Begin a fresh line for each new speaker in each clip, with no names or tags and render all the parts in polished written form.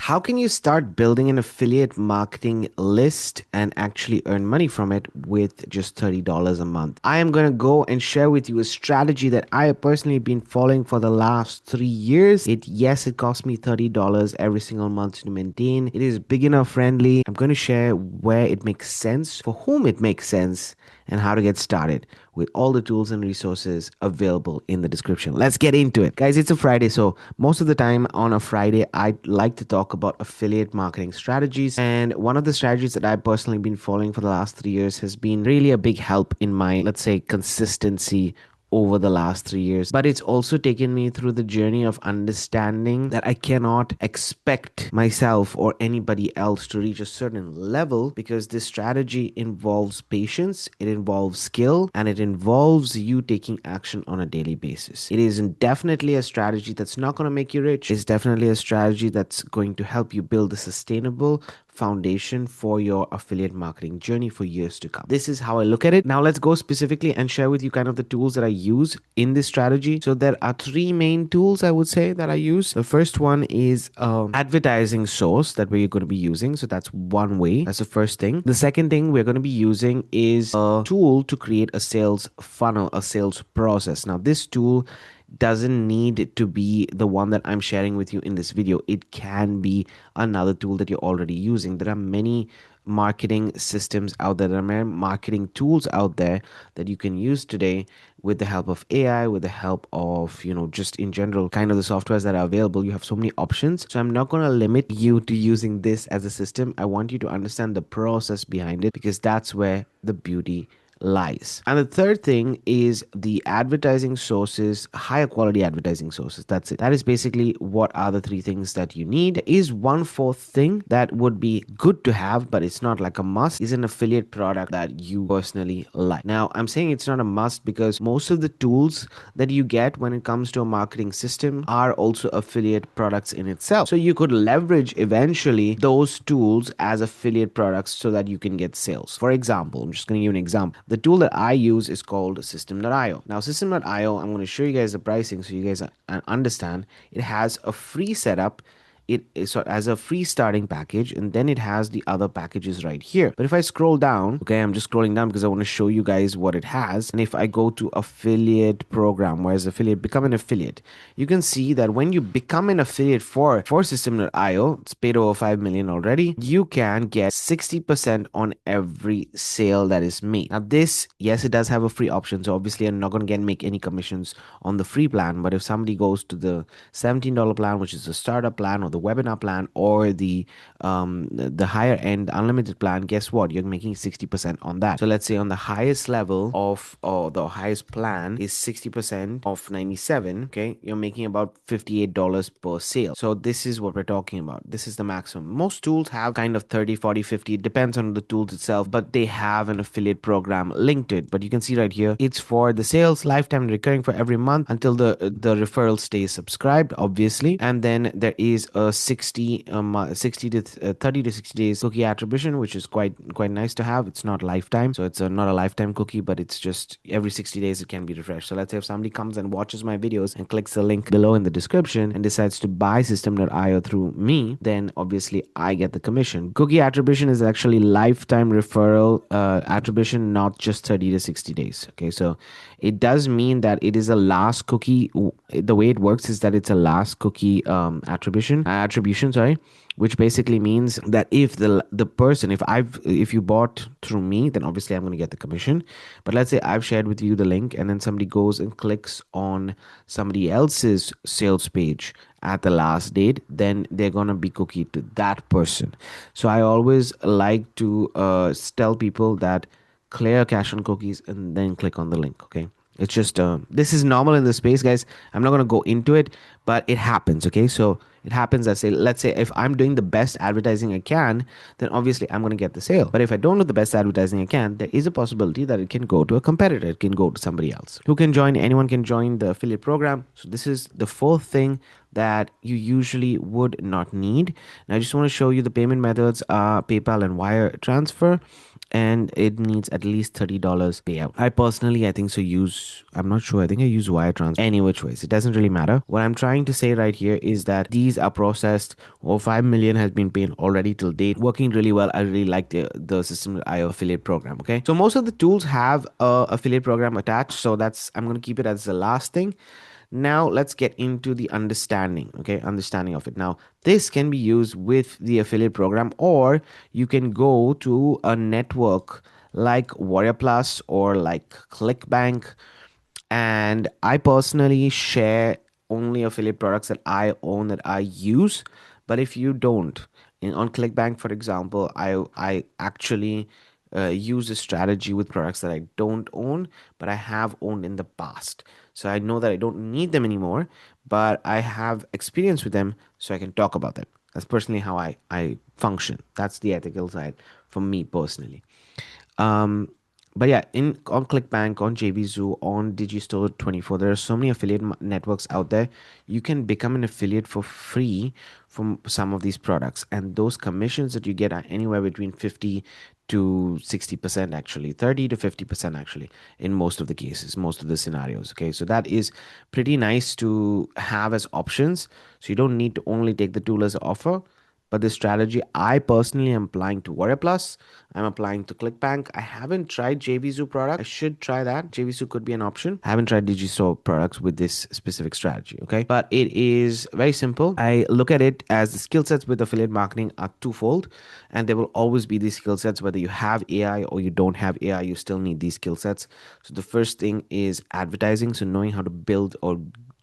How can you start building an affiliate marketing list and actually earn money from it with just $30 a month? I am going to go and share with you a strategy that I have personally been following for the last 3 years. Yes, it costs me $30 every single month to maintain. It is beginner friendly. I'm going to share where it makes sense, for whom it makes sense, and how to get started with all the tools and resources available in the description. Let's get into it. Guys, it's a Friday, so most of the time on a Friday, I like to talk about affiliate marketing strategies. And one of the strategies that I've personally been following for the last 3 years has been really a big help in my, let's say, consistency over the last 3 years. But it's also taken me through the journey of understanding that I cannot expect myself or anybody else to reach a certain level, because this strategy involves patience, it involves skill, and it involves you taking action on a daily basis. It is definitely a strategy that's not going to make you rich. It's definitely a strategy that's going to help you build a sustainable foundation for your affiliate marketing journey for years to come. This is how I look at it. Now let's go specifically and share with you kind of the tools that I use in this strategy. So there are three main tools I would say that I use. The first one is advertising source that we're going to be using. So that's one way. That's the first thing. The second thing we're going to be using is a tool to create a sales funnel, a sales process. Now this tool doesn't need to be the one that I'm sharing with you in this video. It can be another tool that you're already using. There are many marketing systems out there. There are many marketing tools out there that you can use today with the help of AI, with the help of, just in general, kind of the softwares that are available. You have so many options. So I'm not going to limit you to using this as a system. I want you to understand the process behind it, because that's where the beauty lies. And the third thing is the advertising sources, higher quality advertising sources. That's it. That is basically what are the three things that you need. There is one fourth thing that would be good to have, but it's not like a must, is an affiliate product that you personally like. Now, I'm saying it's not a must because most of the tools that you get when it comes to a marketing system are also affiliate products in itself. So you could leverage eventually those tools as affiliate products so that you can get sales. For example, I'm just going to give you an example. The tool that I use is called System.io. Now, System.io, I'm going to show you guys the pricing so you guys understand. It has a free setup. It is as a free starting package, and then it has the other packages right here. But if I scroll down, okay, I'm just scrolling down because I want to show you guys what it has. And if I go to affiliate program, where's affiliate, become an affiliate, you can see that when you become an affiliate for System.io, it's paid over 5 million already, you can get 60% on every sale that is made. Now this, yes, it does have a free option, so obviously I'm not going to make any commissions on the free plan. But if somebody goes to the $17 plan, which is the startup plan, or the webinar plan, or the higher end unlimited plan, guess what, you're making 60% on that. So let's say on the highest level of, or the highest plan is 60% of 97, okay, you're making about $58 per sale. So this is what we're talking about. This is the maximum. Most tools have kind of 30, 40, 50, it depends on the tools itself, but they have an affiliate program linked to it. But you can see right here, it's for the sales, lifetime recurring for every month until the referral stays subscribed, obviously. And then there is a 60 to 30 to 60 days cookie attribution, which is quite nice to have. It's not lifetime, so it's not a lifetime cookie, but it's just every 60 days it can be refreshed. So let's say if somebody comes and watches my videos and clicks the link below in the description and decides to buy System.io through me, then obviously I get the commission. Cookie attribution is actually lifetime referral attribution, not just 30 to 60 days. Okay, so it does mean that it is a last cookie. The way it works is that it's a last cookie attribution, sorry, which basically means that if the person, if you bought through me, then obviously I'm going to get the commission. But let's say I've shared with you the link and then somebody goes and clicks on somebody else's sales page at the last date, then they're going to be cookied to that person. So I always like to tell people that clear cache on cookies and then click on the link. Okay, it's just this is normal in the space, guys. I'm not going to go into it, but it happens. Okay, so it happens. Let's say if I'm doing the best advertising I can, then obviously I'm going to get the sale. But if I don't do the best advertising I can, there is a possibility that it can go to a competitor, it can go to somebody else who can join. Anyone can join the affiliate program. So this is the fourth thing that you usually would not need. And I just want to show you the payment methods are PayPal and wire transfer. and it needs at least $30 payout. I personally, I think so use, I'm not sure, I think I use wire transfer. Any which ways, it doesn't really matter. What I'm trying to say right here is that these are processed, or 5 million has been paid already till date, working really well. I really like the System.io affiliate program. Okay, so most of the tools have a affiliate program attached, so that's, I'm going to keep it as the last thing. Now let's get into the understanding, okay, understanding of it. Now this can be used with the affiliate program, or you can go to a network like Warrior Plus or like Clickbank. And I personally share only affiliate products that I own, that I use. But if you don't, on Clickbank, for example, I actually use a strategy with products that I don't own, but I have owned in the past. So I know that I don't need them anymore, but I have experience with them, so I can talk about them. That's personally how I function. That's the ethical side for me personally. Um, but yeah, in on ClickBank, on JVZoo, on Digistore 24, there are so many affiliate networks out there. You can become an affiliate for free from some of these products, and those commissions that you get are anywhere between 50 to 60%, actually 30 to 50% actually, in most of the cases, most of the scenarios. Okay, so that is pretty nice to have as options. So you don't need to only take the tool as an offer. But the strategy I personally am applying to Warrior Plus, I'm applying to ClickBank. I haven't tried JVZoo product. I should try that. JVZoo could be an option. I haven't tried Digistore products with this specific strategy. Okay, but it is very simple. I look at it as the skill sets with affiliate marketing are twofold, and there will always be these skill sets whether you have AI or you don't have AI. You still need these skill sets. So the first thing is advertising. So knowing how to build or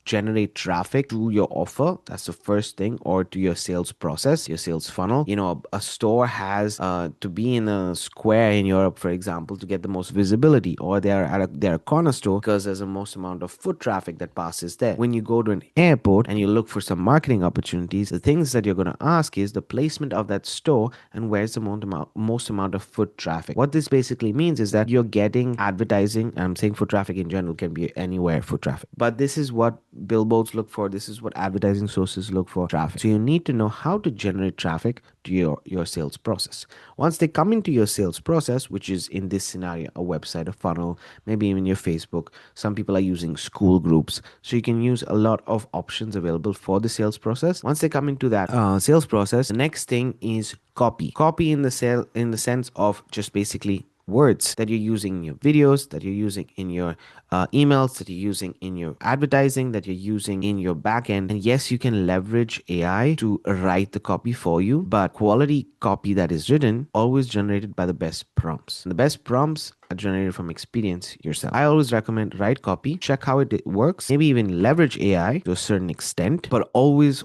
generate traffic to your offer. That's the first thing, or to your sales process, your sales funnel. You know, a store has to be in a square in Europe, for example, to get the most visibility, or they're a corner store because there's the most amount of foot traffic that passes there. When you go to an airport and you look for some marketing opportunities, the things that you're going to ask is the placement of that store and where's the most amount of foot traffic. What this basically means is that you're getting advertising. I'm saying foot traffic in general can be anywhere foot traffic, but this is what billboards look for. This is what advertising sources look for, traffic. So you need to know how to generate traffic to your sales process. Once they come into your sales process, which is in this scenario a website, a funnel, maybe even your Facebook. Some people are using school groups, so you can use a lot of options available for the sales process. Once they come into that sales process, the next thing is copy in the sale, in the sense of just basically words that you're using in your videos, that you're using in your emails, that you're using in your advertising, that you're using in your backend. And yes, you can leverage AI to write the copy for you, but quality copy that is written always generated by the best prompts. And the best prompts are generated from experience yourself. I always recommend write copy, check how it works, maybe even leverage AI to a certain extent, but always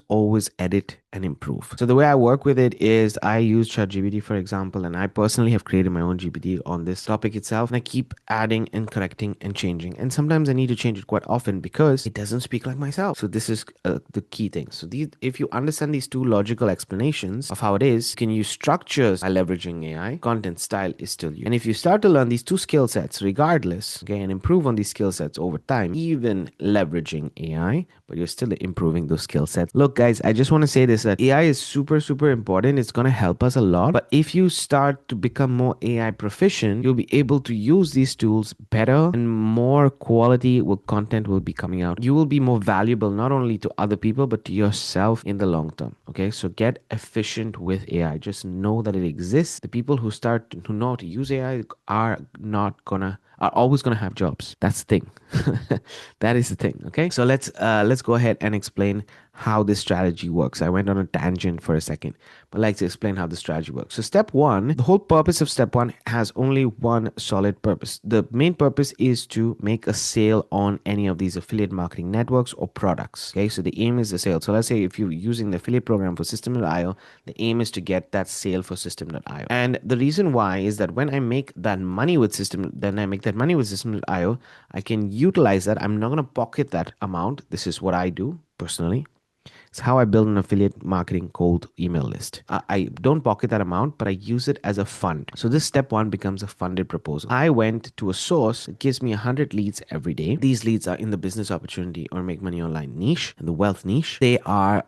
edit and improve. So the way I work with it is I use ChatGPT, for example, and I personally have created my own GPT on this topic itself, and I keep adding and correcting and changing. And sometimes I need to change it quite often because it doesn't speak like myself. So this is the key thing. So if you understand these two logical explanations of how it is, you can use structures by leveraging AI. Content style is still you. And if you start to learn these two skill sets regardless, okay, and improve on these skill sets over time, even leveraging AI, but you're still improving those skill sets. Look, guys, I just want to say this, that AI is super important. It's going to help us a lot. But if you start to become more AI proficient, you'll be able to use these tools better, and more quality content will be coming out. You will be more valuable not only to other people but to yourself in the long term. Okay, so get efficient with AI. Just know that it exists. The people who know how to use AI are always gonna have jobs. That's the thing. That is the thing. Okay, so let's go ahead and explain how this strategy works. I went on a tangent for a second, but I'd like to explain how the strategy works. So step one, the whole purpose of step one has only one solid purpose. The main purpose is to make a sale on any of these affiliate marketing networks or products. Okay, so the aim is the sale. So let's say if you're using the affiliate program for System.io, the aim is to get that sale for System.io. And the reason why is that when I make that money with System.io, I can utilize that. I'm not going to pocket that amount. This is what I do personally. It's how I build an affiliate marketing cold email list. I don't pocket that amount, but I use it as a fund. So this step one becomes a funded proposal. I went to a source that gives me 100 leads every day. These leads are in the business opportunity or make money online niche, and the wealth niche. They are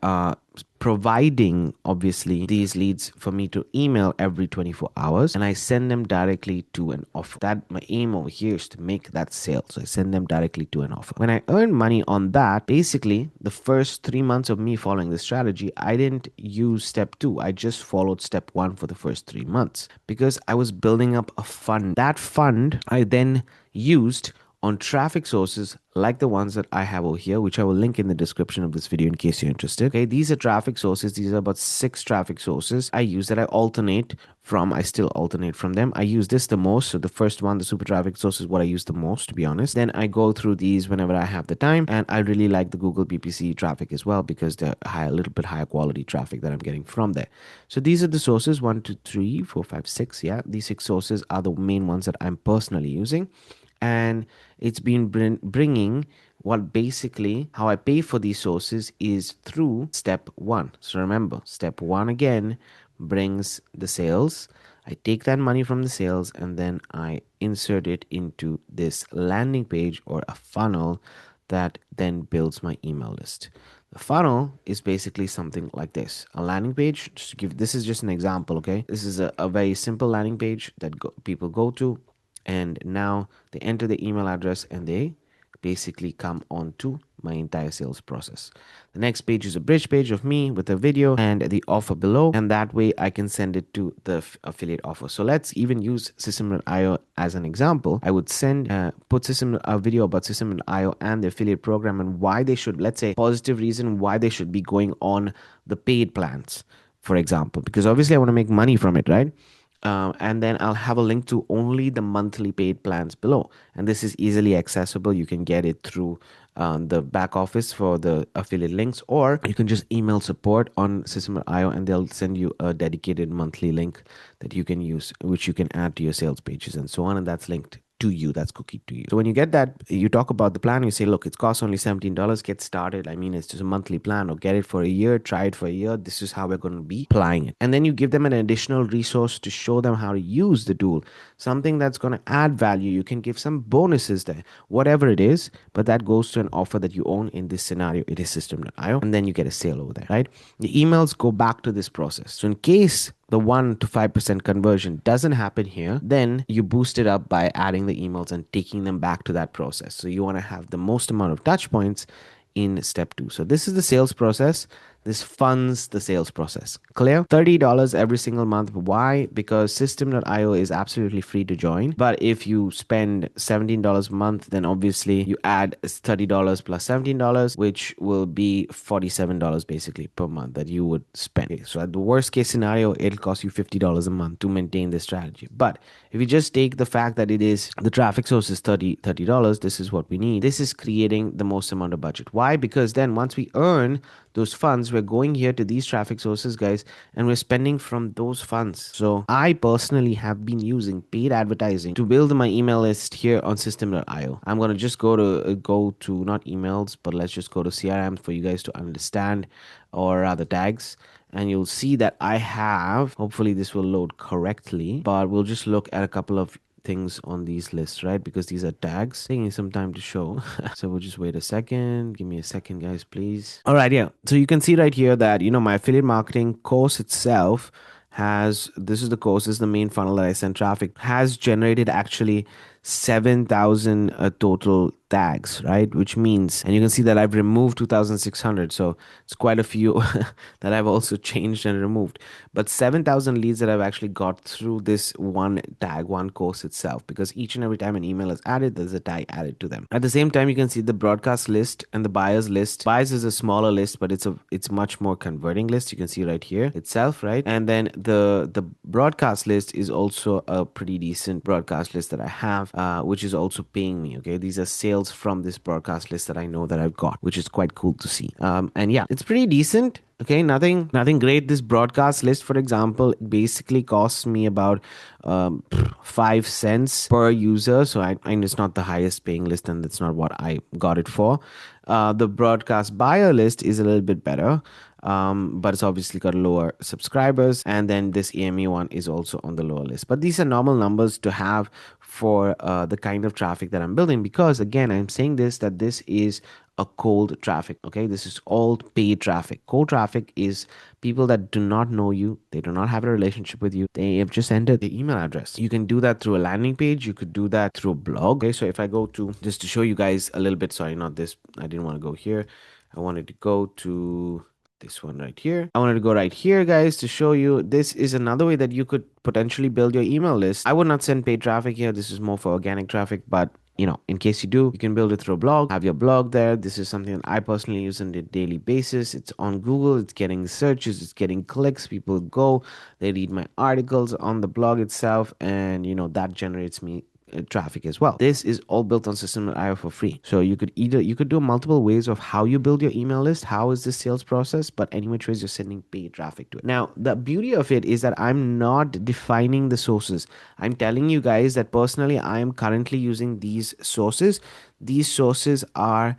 providing obviously these leads for me to email every 24 hours, and I send them directly to an offer. That my aim over here is to make that sale. So I send them directly to an offer. When I earn money on that, basically the first 3 months of me following this strategy, I didn't use step two. I just followed step one for the first 3 months because I was building up a fund. That fund I then used on traffic sources like the ones that I have over here, which I will link in the description of this video in case you're interested. Okay, these are traffic sources. These are about 6 traffic sources I use that I alternate from. I still alternate from them. I use this the most. So the first one, the super traffic source, is what I use the most, to be honest. Then I go through these whenever I have the time. And I really like the Google PPC traffic as well because they're a little bit higher quality traffic that I'm getting from there. So these are the sources: 1, 2, 3, 4, 5, 6. Yeah, these 6 sources are the main ones that I'm personally using, and it's been bringing what basically how I pay for these sources is through step one. So remember, step one again brings the sales. I take that money from the sales and then I insert it into this landing page or a funnel that then builds my email list. The funnel is basically something like this: a landing page. Just to give, this is just an example, okay? This is a very simple landing page that people go to, and now they enter the email address and they basically come on to my entire sales process. The next page is a bridge page of me with a video and the offer below, and that way I can send it to the affiliate offer. So let's even use System.io as an example. I would put a video about System.io and the affiliate program and why they should, let's say, positive reason why they should be going on the paid plans, for example, because obviously I want to make money from it, right? And then I'll have a link to only the monthly paid plans below. And this is easily accessible. You can get it through the back office for the affiliate links, or you can just email support on System.io and they'll send you a dedicated monthly link that you can use, which you can add to your sales pages and so on. And that's linked to you, that's cookie to you. So when you get that, you talk about the plan, you say, look, it costs only $17, get started. I mean, it's just a monthly plan, or get it for a year, try it for a year. This is how we're going to be applying it. And then you give them an additional resource to show them how to use the tool, something that's going to add value. You can give some bonuses there, whatever it is, but that goes to an offer that you own. In this scenario, it is System.io, and then you get a sale over there, right? The emails go back to this process. So in case the 1 to 5% conversion doesn't happen here, then you boost it up by adding the emails and taking them back to that process. So you want to have the most amount of touch points in step two. So this is the sales process. This funds the sales process. Clear? $30 every single month. Why? Because System.io is absolutely free to join. But if you spend $17 a month, then obviously you add $30 plus $17, which will be $47 basically per month that you would spend. Okay, so at the worst case scenario, it'll cost you $50 a month to maintain this strategy. But if you just take the fact that it is the traffic source is $30, this is what we need. This is creating the most amount of budget. Why? Because then once we earn those funds, we're going here to these traffic sources, guys, and we're spending from those funds. So I personally have been using paid advertising to build my email list here on System.io. I'm going to just go to not emails, but let's just go to CRM for you guys to understand, or rather tags. And you'll see that I have, hopefully this will load correctly, but we'll just look at a couple of things on these lists, right? Because these are tags taking some time to show. So we'll just wait a second. Give me a second, guys, please. All right, yeah. So you can see right here that, my affiliate marketing course itself this is the course, this is the main funnel that I send traffic, has generated actually 7,000 total tags, right? Which means, and you can see that I've removed 2,600. So it's quite a few that I've also changed and removed. But 7,000 leads that I've actually got through this one tag, one course itself, because each and every time an email is added, there's a tag added to them. At the same time, you can see the broadcast list and the buyers list. Buyers is a smaller list, but it's much more converting list. You can see right here itself, right? And then the broadcast list is also a pretty decent broadcast list that I have, which is also paying me. Okay, these are sales from this broadcast list that I know that I've got, which is quite cool to see. And yeah, it's pretty decent. Okay, nothing great. This broadcast list, for example, basically costs me about 5 cents per user. So I know it's not the highest paying list, and that's not what I got it for. The broadcast buyer list is a little bit better. but it's obviously got lower subscribers. And then this AME one is also on the lower list. But these are normal numbers to have for the kind of traffic that I'm building, because again, I'm saying this that this is a cold traffic. Okay, this is all paid traffic. Cold traffic is people that do not know you, they do not have a relationship with you, they have just entered the email address. You can do that through a landing page, you could do that through a blog. Okay, so if I go to, just to show you guys a little bit, sorry, not this, I didn't want to go here, I wanted to go to this one right here. I wanted to go right here, guys, to show you this is another way that you could potentially build your email list. I would not send paid traffic here. This is more for organic traffic, but you know, in case you do, you can build it through a blog, have your blog there. This is something that I personally use on a daily basis. It's on Google, it's getting searches, it's getting clicks. People go, they read my articles on the blog itself, and you know, that generates me traffic as well. This is all built on Systematically for free. So you could do multiple ways of how you build your email list. How is the sales process? But any which ways, you're sending paid traffic to it. Now, the beauty of it is that I'm not defining the sources. I'm telling you guys that personally, I am currently using these sources. These sources are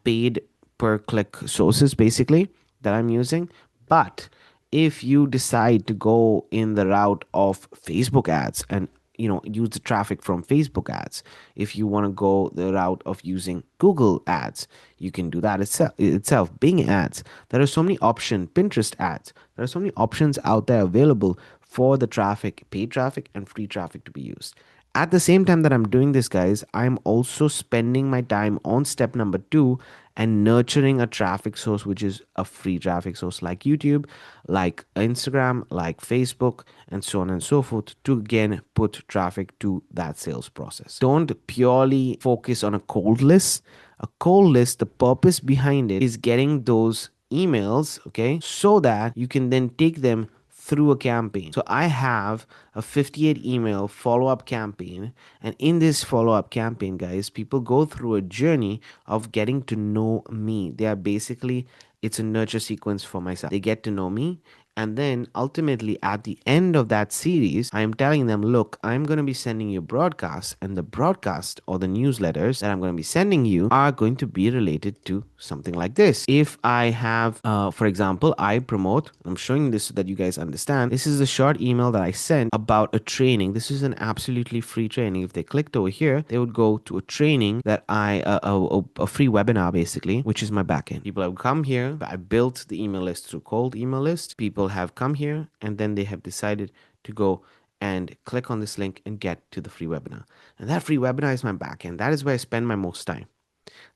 paid per click sources, basically, that I'm using. But if you decide to go in the route of Facebook ads and use the traffic from Facebook ads, if you want to go the route of using Google ads, you can do that itself. Bing ads, there are so many options. Pinterest ads, there are so many options out there available for the traffic, paid traffic and free traffic to be used. At the same time that I'm doing this, guys, I'm also spending my time on step number 2 and nurturing a traffic source, which is a free traffic source like YouTube, like Instagram, like Facebook, and so on and so forth, to again put traffic to that sales process. Don't purely focus on a cold list. A cold list, the purpose behind it is getting those emails, okay, so that you can then take them through a campaign. So I have a 58 email follow-up campaign, and in this follow-up campaign, guys, people go through a journey of getting to know me. They are basically, it's a nurture sequence for myself. They get to know me, and then ultimately at the end of that series, I am telling them, look, I'm going to be sending you broadcasts, and the broadcast or the newsletters that I'm going to be sending you are going to be related to something like this. If I have, for example, I promote, I'm showing this so that you guys understand. This is a short email that I sent about a training. This is an absolutely free training. If they clicked over here, they would go to a training that a free webinar basically, which is my backend. People have come here. I built the email list through cold email list. People have come here and then they have decided to go and click on this link and get to the free webinar. And that free webinar is my backend. That is where I spend my most time.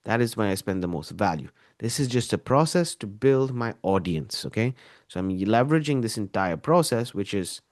That is when I spend the most value. This is just a process to build my audience. Okay. So I'm leveraging this entire process, which is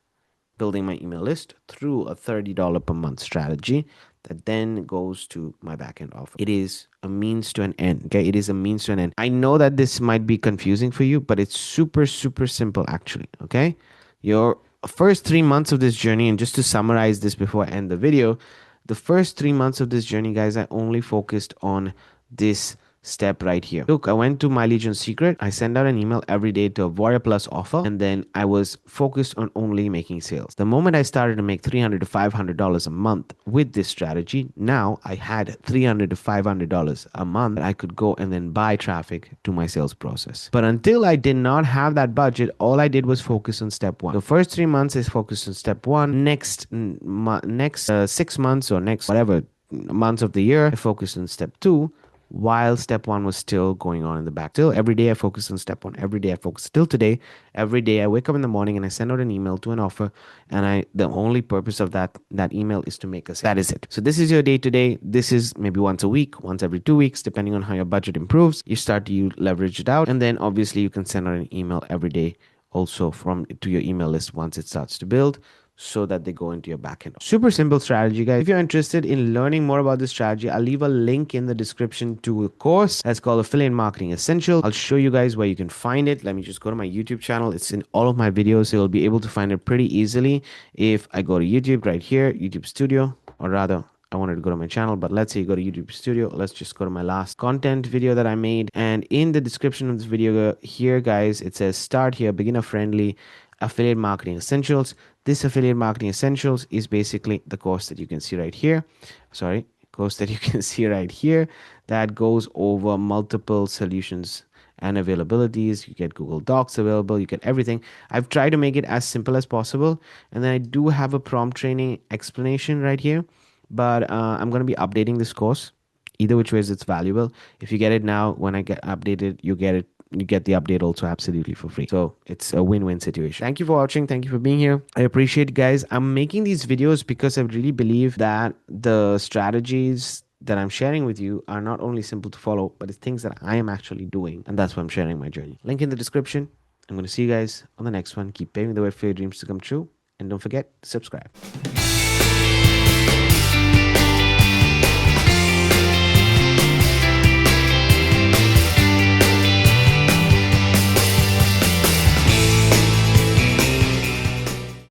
building my email list through a $30 per month strategy that then goes to my backend offer. It is a means to an end. Okay. It is a means to an end. I know that this might be confusing for you, but it's super, super simple actually. Okay. Your first 3 months of this journey, and just to summarize this before I end the video, the first 3 months of this journey, guys, I only focused on this step right here. Look, I went to My Legion Secret. I sent out an email every day to a Warrior Plus offer, and then I was focused on only making sales. The moment I started to make $300 to $500 a month with this strategy, now I had $300 to $500 a month that I could go and then buy traffic to my sales process. But until I did not have that budget, all I did was focus on step 1. The first 3 months is focused on step 1. Next 6 months or next whatever months of the year, I focused on step 2, while step 1 was still going on in the back. Still, every day I focus on step 1. Every day I focus. Still today, every day I wake up in the morning and I send out an email to an offer, and the only purpose of that email is to make a sale. That is it. So this is your day to day. This is maybe once a week, once every 2 weeks, depending on how your budget improves. You start to leverage it out, and then obviously you can send out an email every day also to your email list once it starts to build, so that they go into your backend. Super simple strategy, guys. If you're interested in learning more about this strategy, I'll leave a link in the description to a course that's called Affiliate Marketing Essentials. I'll show you guys where you can find it. Let me just go to my YouTube channel. It's in all of my videos, so you'll be able to find it pretty easily. If I go to YouTube right here, YouTube Studio, or rather, I wanted to go to my channel, but let's say you go to YouTube Studio. Let's just go to my last content video that I made. And in the description of this video here, guys, it says start here, beginner friendly affiliate marketing essentials. This affiliate marketing essentials is basically the course that you can see right here. Course that you can see right here that goes over multiple solutions and availabilities. You get Google Docs available, you get everything. I've tried to make it as simple as possible. And then I do have a prompt training explanation right here, but I'm going to be updating this course. Either which ways, it's valuable. If you get it now, when I get updated, you get it. You get the update also absolutely for free. So it's a win-win situation. Thank you for watching. Thank you for being here. I appreciate it, guys. I'm making these videos because I really believe that the strategies that I'm sharing with you are not only simple to follow, but it's things that I am actually doing. And that's why I'm sharing my journey. Link in the description. I'm going to see you guys on the next one. Keep paving the way for your dreams to come true. And don't forget to subscribe.